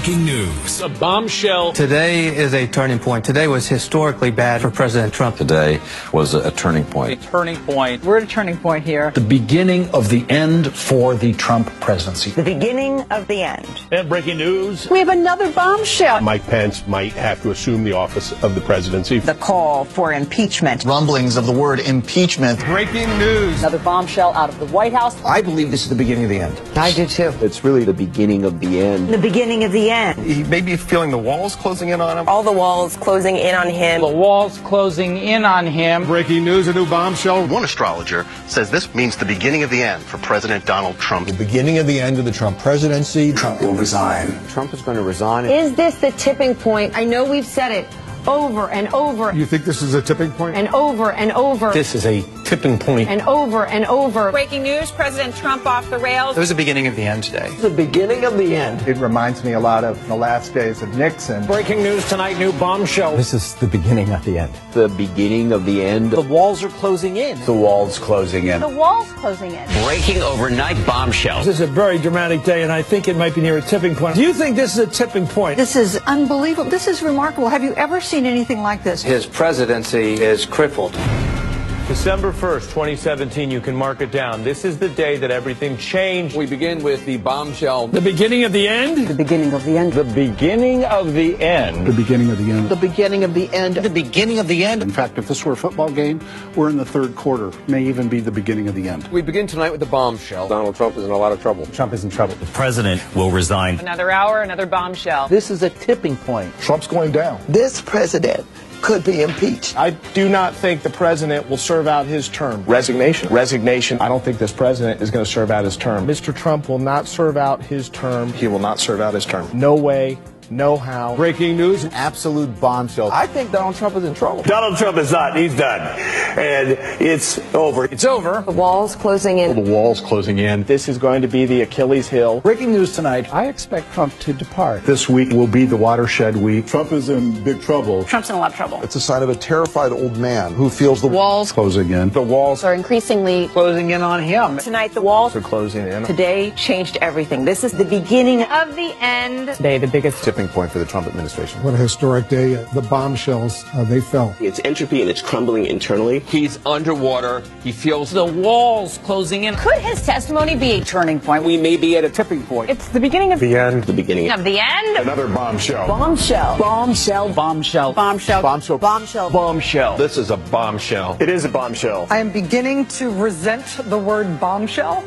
breaking news. A bombshell. Today is a turning point. Today was historically bad for President Trump. Today was a turning point. A turning point. We're at a turning point here. The beginning of the end for the Trump presidency. The beginning of the end. And breaking news. We have another bombshell. Mike Pence might have to assume the office of the presidency. The call for impeachment. Rumblings of the word impeachment. Breaking news. Another bombshell out of the White House. I believe this is the beginning of the end. I do too. It's really the beginning of the end. The beginning of the end. He may be feeling the walls closing in on him. All the walls closing in on him. The walls closing in on him. Breaking news, a new bombshell. One astrologer says this means the beginning of the end for President Donald Trump. The beginning of the end of the Trump presidency. Trump will resign. Trump is going to resign. Is this the tipping point? I know we've said it over and over. You think this is a tipping point? And over and over. This is a tipping point. And over and over. Breaking news, President Trump off the rails. It was the beginning of the end today. The beginning of the end. It reminds me a lot of the last days of Nixon. Breaking news tonight, new bombshell. This is the beginning of the end. The beginning of the end. The walls are closing in. The walls closing in. The walls closing in. Breaking overnight bombshell. This is a very dramatic day, and I think it might be near a tipping point. Do you think this is a tipping point? This is unbelievable. This is remarkable. Have you ever seen anything like this? His presidency is crippled. December 1st, 2017, you can mark it down. This is the day that everything changed. We begin with the bombshell. The beginning of the end? The beginning of the end. The beginning of the end. The beginning of the end. The beginning of the end. The beginning of the end. In fact, if this were a football game, we're in the third quarter. May even be the beginning of the end. We begin tonight with the bombshell. Donald Trump is in a lot of trouble. Trump is in trouble. The president will resign. Another hour, another bombshell. This is a tipping point. Trump's going down. This president could be impeached. I do not think the president will serve out his term. Resignation. I don't think this president is going to serve out his term. Mr. Trump will not serve out his term. He will not serve out his term. No way. No how. Breaking news. An absolute bombshell. I think Donald Trump is in trouble. Donald Trump is not. He's done. And it's over. It's over. The walls closing in. The walls closing in. This is going to be the Achilles heel. Breaking news tonight. I expect Trump to depart. This week will be the watershed week. Trump is in big trouble. Trump's in a lot of trouble. It's a sign of a terrified old man who feels the Walls closing in. The walls are increasingly Closing in on him. Tonight, the walls are closing in. today changed everything. This is the beginning of the end. Today, the biggest Tipping point for the Trump administration. What a historic day. The bombshells, they fell. It's entropy and it's crumbling internally. He's underwater. He feels the walls closing in. Could his testimony be a turning point? We may be at a tipping point. It's the beginning of The end. The beginning of the end. Another bombshell. Bombshell. Bombshell. Bombshell. Bombshell. Bombshell. Bombshell. Bombshell. This is a bombshell. It is a bombshell. I am beginning to resent the word bombshell.